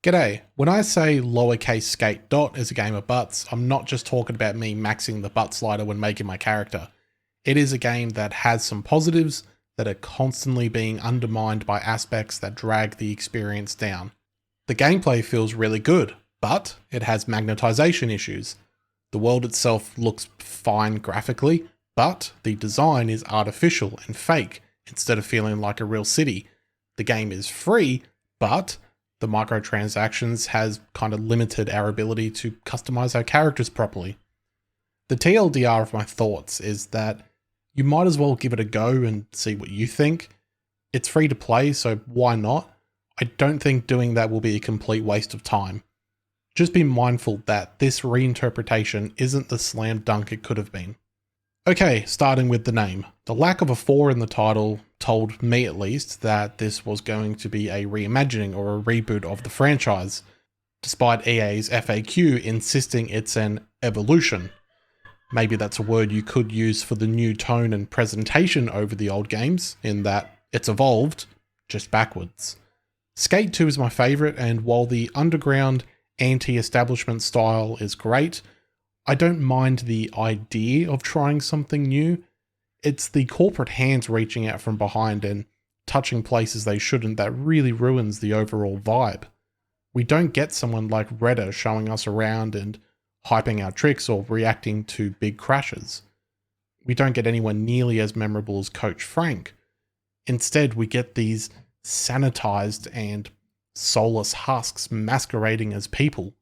G'day. When I say lowercase skate dot is a game of butts, I'm not just talking about me maxing the butt slider when making my character. It is a game that has some positives that are constantly being undermined by aspects that drag the experience down. The gameplay feels really good, but it has magnetization issues. The world itself looks fine graphically, but the design is artificial and fake instead of feeling like a real city. The game is free, but the microtransactions has kind of limited our ability to customize our characters properly. The TLDR of my thoughts is that you might as well give it a go and see what you think. It's free to play, so why not? I don't think doing that will be a complete waste of time. Just be mindful that this reinterpretation isn't the slam dunk it could have been. Okay, starting with the name. The lack of a 4 in the title told me at least that this was going to be a reimagining or a reboot of the franchise, despite EA's FAQ insisting it's an evolution. Maybe that's a word you could use for the new tone and presentation over the old games, in that it's evolved, just backwards. Skate 2 is my favourite, and while the underground anti-establishment style is great, I don't mind the idea of trying something new. It's the corporate hands reaching out from behind and touching places they shouldn't that really ruins the overall vibe. We don't get someone like Redder showing us around and hyping our tricks or reacting to big crashes. We don't get anyone nearly as memorable as Coach Frank. Instead, we get these sanitized and soulless husks masquerading as people,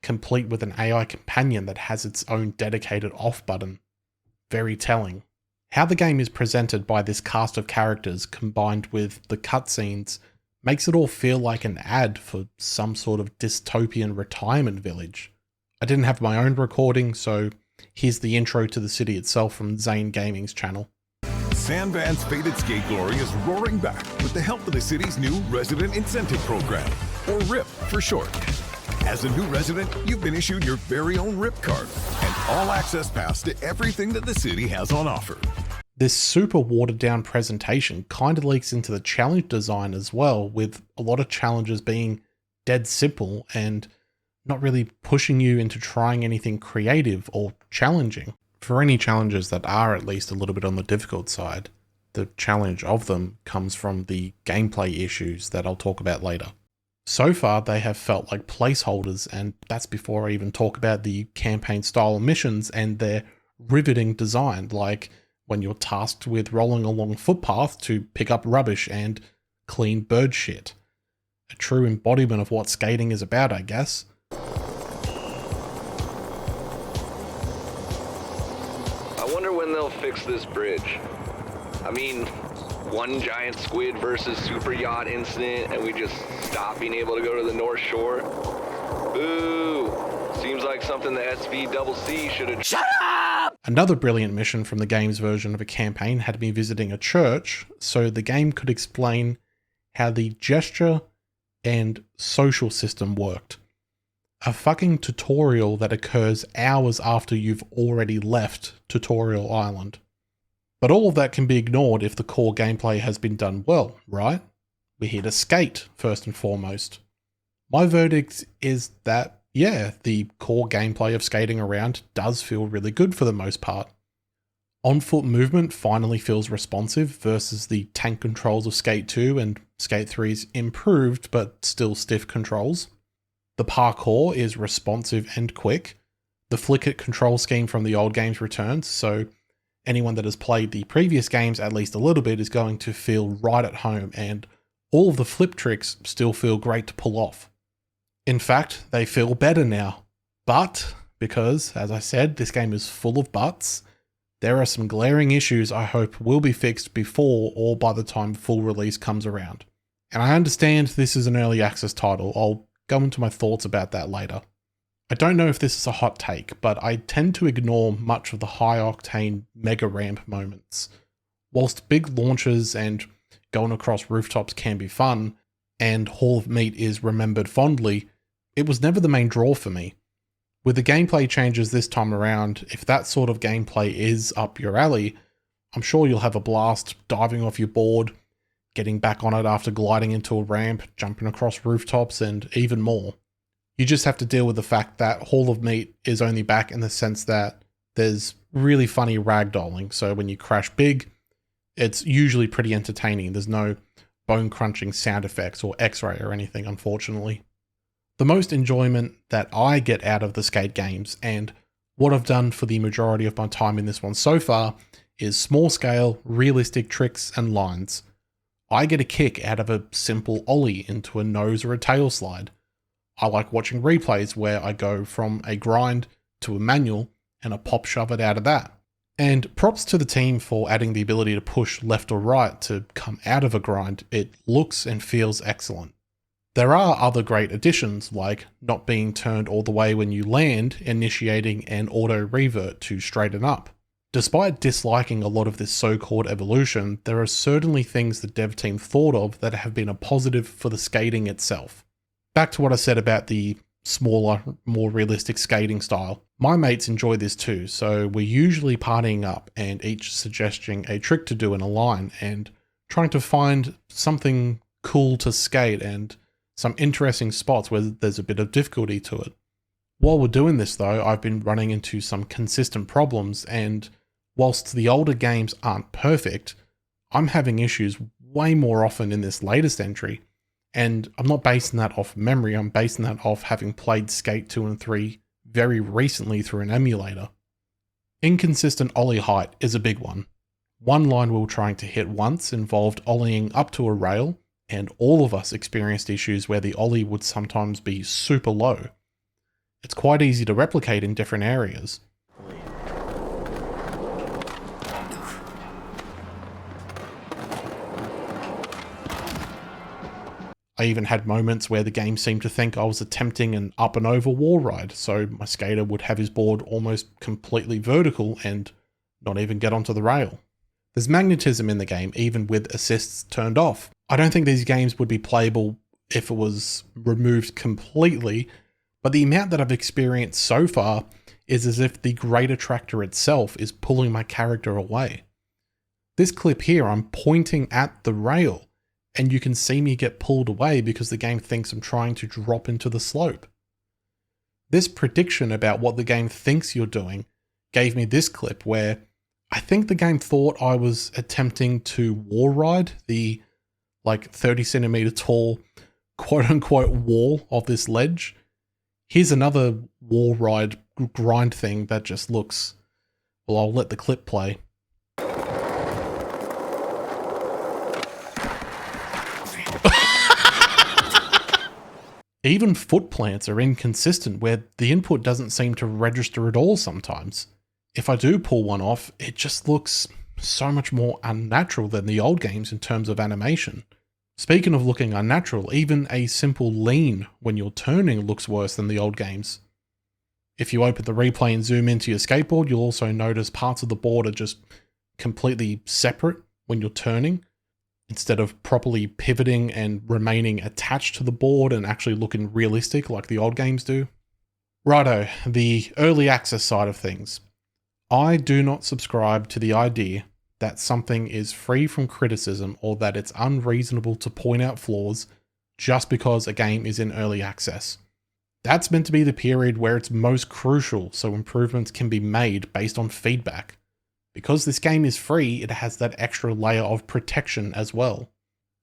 complete with an AI companion that has its own dedicated off button. Very telling. How the game is presented by this cast of characters combined with the cutscenes makes it all feel like an ad for some sort of dystopian retirement village. I didn't have my own recording, so here's the intro to the city itself from Zane Gaming's channel. Sandvan's faded skate glory is roaring back with the help of the city's new Resident Incentive Program, or RIP for short. As a new resident, you've been issued your very own RIP card and all access pass to everything that the city has on offer. This super watered down presentation kind of leaks into the challenge design as well, with a lot of challenges being dead simple and not really pushing you into trying anything creative or challenging. For any challenges that are at least a little bit on the difficult side, the challenge of them comes from the gameplay issues that I'll talk about later. So far, they have felt like placeholders, and that's before I even talk about the campaign style missions and their riveting design, like when you're tasked with rolling along a footpath to pick up rubbish and clean bird shit. A true embodiment of what skating is about, I guess. I wonder when they'll fix this bridge. I mean, one giant squid versus super yacht incident and we just stop being able to go to the North Shore. Boo! Seems like something the SVCC should have— Shut up! Another brilliant mission from the game's version of a campaign had me visiting a church, so the game could explain how the gesture and social system worked. A fucking tutorial that occurs hours after you've already left Tutorial Island. But all of that can be ignored if the core gameplay has been done well, right? We're here to skate, first and foremost. My verdict is that, yeah, the core gameplay of skating around does feel really good for the most part. On-foot movement finally feels responsive versus the tank controls of Skate 2 and Skate 3's improved but still stiff controls. The parkour is responsive and quick. The flick-it control scheme from the old games returns, so anyone that has played the previous games at least a little bit is going to feel right at home, and all of the flip tricks still feel great to pull off. In fact, they feel better now. But, because, as I said, this game is full of buts, there are some glaring issues I hope will be fixed before or by the time full release comes around. And I understand this is an early access title. I'll go into my thoughts about that later. I don't know if this is a hot take, but I tend to ignore much of the high-octane mega ramp moments. Whilst big launches and going across rooftops can be fun, and Hall of Meat is remembered fondly, it was never the main draw for me. With the gameplay changes this time around, if that sort of gameplay is up your alley, I'm sure you'll have a blast diving off your board, getting back on it after gliding into a ramp, jumping across rooftops, and even more. You just have to deal with the fact that Hall of Meat is only back in the sense that there's really funny ragdolling, so when you crash big, it's usually pretty entertaining. There's no bone-crunching sound effects or X-ray or anything, unfortunately. The most enjoyment that I get out of the skate games, and what I've done for the majority of my time in this one so far, is small-scale, realistic tricks and lines. I get a kick out of a simple ollie into a nose or a tail slide. I like watching replays where I go from a grind to a manual and a pop shove it out of that. And props to the team for adding the ability to push left or right to come out of a grind. It looks and feels excellent. There are other great additions, like not being turned all the way when you land, initiating an auto revert to straighten up. Despite disliking a lot of this so-called evolution, there are certainly things the dev team thought of that have been a positive for the skating itself. Back to what I said about the smaller, more realistic skating style. My mates enjoy this too, so we're usually partying up and each suggesting a trick to do in a line and trying to find something cool to skate and some interesting spots where there's a bit of difficulty to it. While we're doing this though, I've been running into some consistent problems, and whilst the older games aren't perfect, I'm having issues way more often in this latest entry. And I'm not basing that off memory, I'm basing that off having played Skate 2 and 3 very recently through an emulator. Inconsistent ollie height is a big one. One line we were trying to hit once involved ollieing up to a rail, and all of us experienced issues where the ollie would sometimes be super low. It's quite easy to replicate in different areas. I even had moments where the game seemed to think I was attempting an up and over wall ride, so my skater would have his board almost completely vertical and not even get onto the rail. There's magnetism in the game, even with assists turned off. I don't think these games would be playable if it was removed completely, but the amount that I've experienced so far is as if the great attractor itself is pulling my character away. This clip here, I'm pointing at the rail, and you can see me get pulled away because the game thinks I'm trying to drop into the slope. This prediction about what the game thinks you're doing gave me this clip where I think the game thought I was attempting to wall ride the 30 centimeter tall quote unquote wall of this ledge. Here's another wall ride grind thing that just looks, well, I'll let the clip play. Even foot plants are inconsistent where the input doesn't seem to register at all sometimes. If I do pull one off, it just looks so much more unnatural than the old games in terms of animation. Speaking of looking unnatural, even a simple lean when you're turning looks worse than the old games. If you open the replay and zoom into your skateboard, you'll also notice parts of the board are just completely separate when you're turning, instead of properly pivoting and remaining attached to the board and actually looking realistic like the old games do. Righto, the early access side of things. I do not subscribe to the idea that something is free from criticism or that it's unreasonable to point out flaws just because a game is in early access. That's meant to be the period where it's most crucial so improvements can be made based on feedback. Because this game is free, it has that extra layer of protection as well.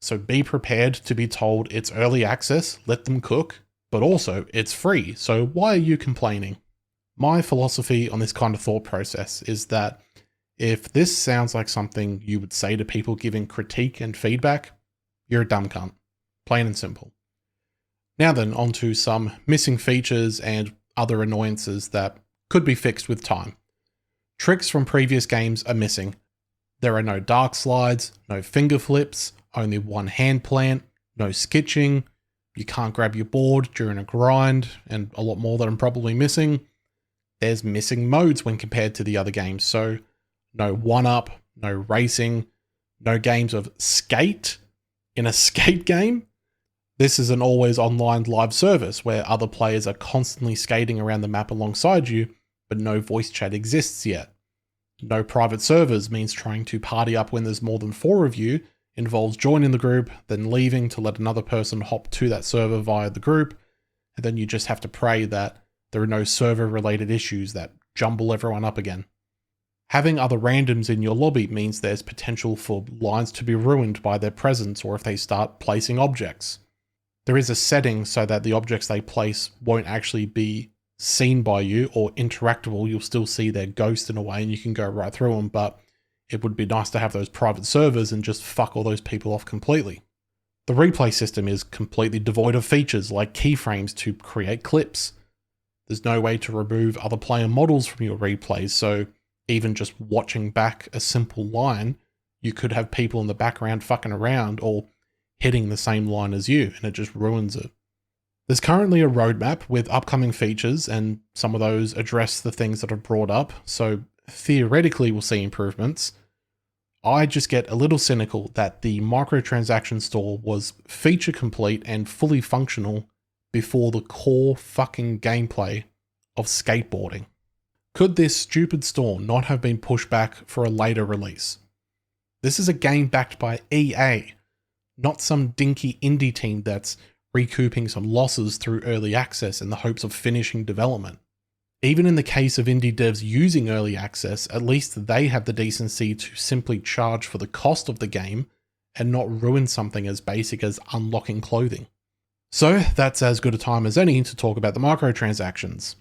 So be prepared to be told it's early access, let them cook, but also it's free, so why are you complaining? My philosophy on this kind of thought process is that if this sounds like something you would say to people giving critique and feedback, you're a dumb cunt. Plain and simple. Now then, on to some missing features and other annoyances that could be fixed with time. Tricks from previous games are missing. There are no dark slides, no finger flips, only one hand plant, no skitching, you can't grab your board during a grind, and a lot more that I'm probably missing. There's missing modes when compared to the other games, so no 1-up, no racing, no games of skate in a skate game. This is an always online live service where other players are constantly skating around the map alongside you, but no voice chat exists yet. No private servers means trying to party up when there's more than 4 of you involves joining the group, then leaving to let another person hop to that server via the group, and then you just have to pray that there are no server-related issues that jumble everyone up again. Having other randoms in your lobby means there's potential for lines to be ruined by their presence or if they start placing objects. There is a setting so that the objects they place won't actually be seen by you or interactable. You'll still see their ghost in a way and you can go right through them, but it would be nice to have those private servers and just fuck all those people off completely. The replay system is completely devoid of features like keyframes to create clips. There's no way to remove other player models from your replays, so even just watching back a simple line, you could have people in the background fucking around or hitting the same line as you, and it just ruins it. There's currently a roadmap with upcoming features, and some of those address the things that are brought up, so theoretically we'll see improvements. I just get a little cynical that the microtransaction store was feature complete and fully functional before the core fucking gameplay of skateboarding. Could this stupid store not have been pushed back for a later release? This is a game backed by EA, not some dinky indie team that's recouping some losses through early access in the hopes of finishing development. Even in the case of indie devs using early access, at least they have the decency to simply charge for the cost of the game and not ruin something as basic as unlocking clothing. So that's as good a time as any to talk about the microtransactions.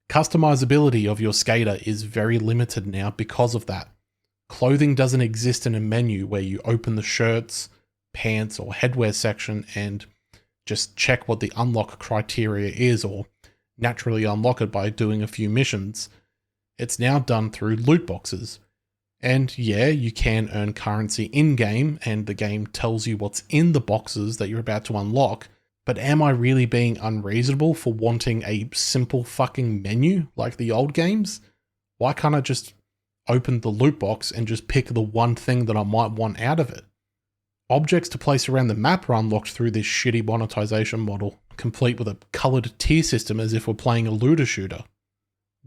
Customizability of your skater is very limited now because of that. Clothing doesn't exist in a menu where you open the shirts, pants, or headwear section and just check what the unlock criteria is or naturally unlock it by doing a few missions. It's now done through loot boxes. And yeah, you can earn currency in-game and the game tells you what's in the boxes that you're about to unlock. But am I really being unreasonable for wanting a simple fucking menu like the old games? Why can't I just open the loot box and just pick the one thing that I might want out of it? Objects to place around the map are unlocked through this shitty monetization model, complete with a colored tier system as if we're playing a looter shooter.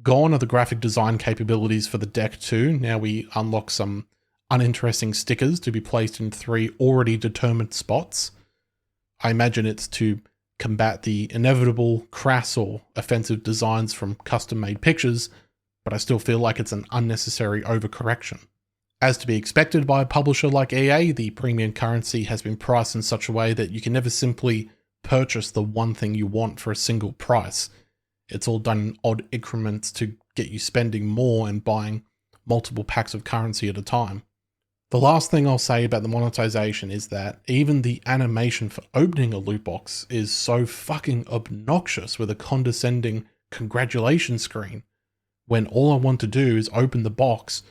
Gone are the graphic design capabilities for the deck too. Now we unlock some uninteresting stickers to be placed in 3 already determined spots. I imagine it's to combat the inevitable crass or offensive designs from custom-made pictures, but I still feel like it's an unnecessary overcorrection. As to be expected by a publisher like EA, the premium currency has been priced in such a way that you can never simply purchase the one thing you want for a single price. It's all done in odd increments to get you spending more and buying multiple packs of currency at a time. The last thing I'll say about the monetization is that even the animation for opening a loot box is so fucking obnoxious with a condescending congratulations screen, when all I want to do is open the box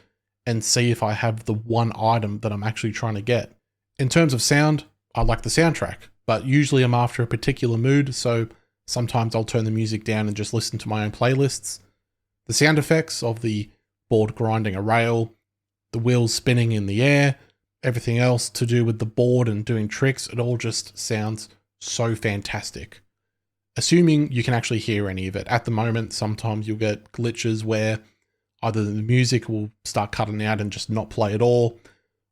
and see if I have the one item that I'm actually trying to get. In terms of sound, I like the soundtrack, but usually I'm after a particular mood, so sometimes I'll turn the music down and just listen to my own playlists. The sound effects of the board grinding a rail, the wheels spinning in the air, everything else to do with the board and doing tricks, it all just sounds so fantastic. Assuming you can actually hear any of it. At the moment, sometimes you'll get glitches where either the music will start cutting out and just not play at all,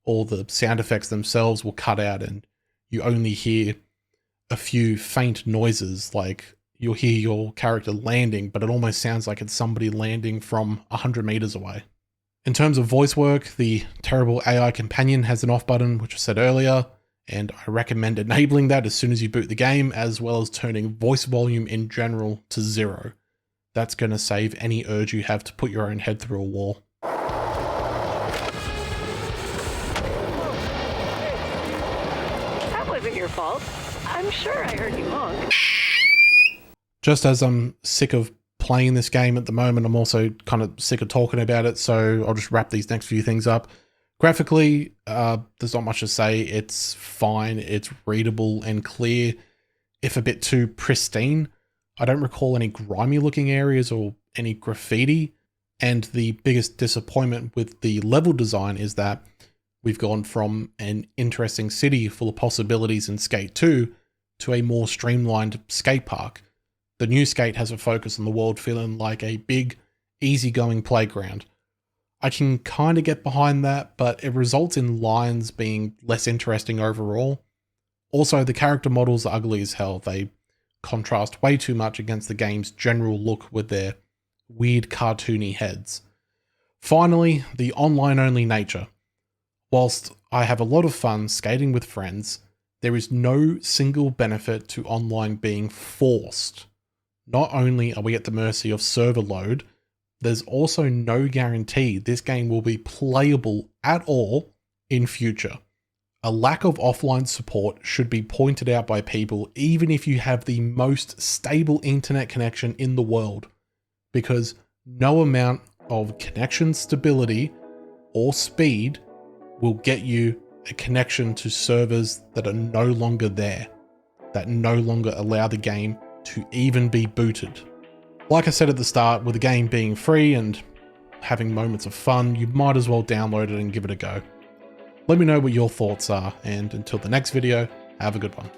or the sound effects themselves will cut out and you only hear a few faint noises, like you'll hear your character landing, but it almost sounds like it's somebody landing from 100 meters away. In terms of voice work, the terrible AI companion has an off button, which I said earlier, and I recommend enabling that as soon as you boot the game, as well as turning voice volume in general to 0. That's going to save any urge you have to put your own head through a wall. That wasn't your fault. I'm sure I heard you honk. Just as I'm sick of playing this game at the moment, I'm also kind of sick of talking about it, so I'll just wrap these next few things up. Graphically, there's not much to say. It's fine, it's readable and clear, if a bit too pristine. I don't recall any grimy looking areas or any graffiti, and the biggest disappointment with the level design is that we've gone from an interesting city full of possibilities in Skate 2 to a more streamlined skate park. The new Skate has a focus on the world feeling like a big, easygoing playground. I can kind of get behind that, but it results in lines being less interesting overall. Also, the character models are ugly as hell. They contrast way too much against the game's general look with their weird cartoony heads. Finally, the online-only nature. Whilst I have a lot of fun skating with friends, there is no single benefit to online being forced. Not only are we at the mercy of server load, there's also no guarantee this game will be playable at all in future. A lack of offline support should be pointed out by people even if you have the most stable internet connection in the world, because no amount of connection stability or speed will get you a connection to servers that are no longer there, that no longer allow the game to even be booted. Like I said at the start, with the game being free and having moments of fun, you might as well download it and give it a go. Let me know what your thoughts are, and until the next video, have a good one.